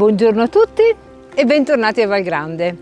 Buongiorno a tutti e bentornati a Valgrande.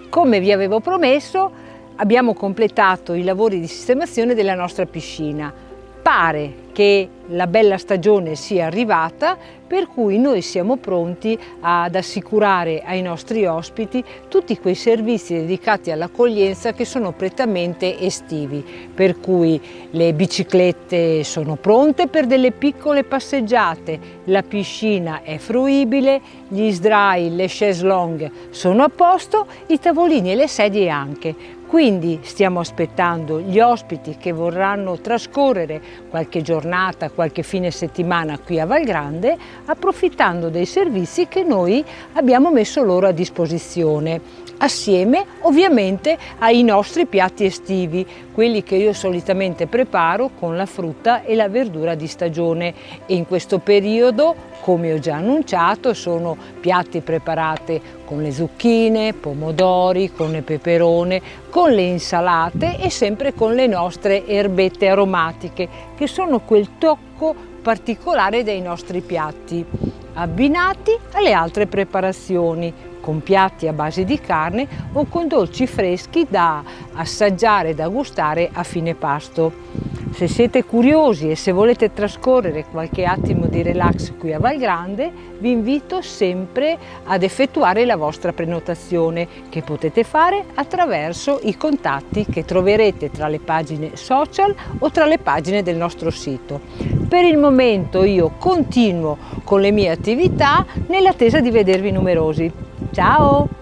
Come vi avevo promesso, abbiamo completato i lavori di sistemazione della nostra piscina. Pare che la bella stagione sia arrivata, per cui noi siamo pronti ad assicurare ai nostri ospiti tutti quei servizi dedicati all'accoglienza che sono prettamente estivi, per cui le biciclette sono pronte per delle piccole passeggiate, la piscina è fruibile, gli sdrai, le chaise longue sono a posto, i tavolini e le sedie anche. Quindi stiamo aspettando gli ospiti che vorranno trascorrere qualche giornata, qualche fine settimana qui a Valgrande, approfittando dei servizi che noi abbiamo messo loro a disposizione, assieme ovviamente ai nostri piatti estivi, quelli che io solitamente preparo con la frutta e la verdura di stagione, e in questo periodo, come ho già annunciato, sono piatti preparati con le zucchine, pomodori, con le peperone, con le insalate e sempre con le nostre erbette aromatiche, che sono quel tocco particolare dei nostri piatti, abbinati alle altre preparazioni, con piatti a base di carne o con dolci freschi da assaggiare e da gustare a fine pasto. Se siete curiosi e se volete trascorrere qualche attimo di relax qui a Valgrande, vi invito sempre ad effettuare la vostra prenotazione, che potete fare attraverso i contatti che troverete tra le pagine social o tra le pagine del nostro sito. Per il momento io continuo con le mie attività nell'attesa di vedervi numerosi. Ciao!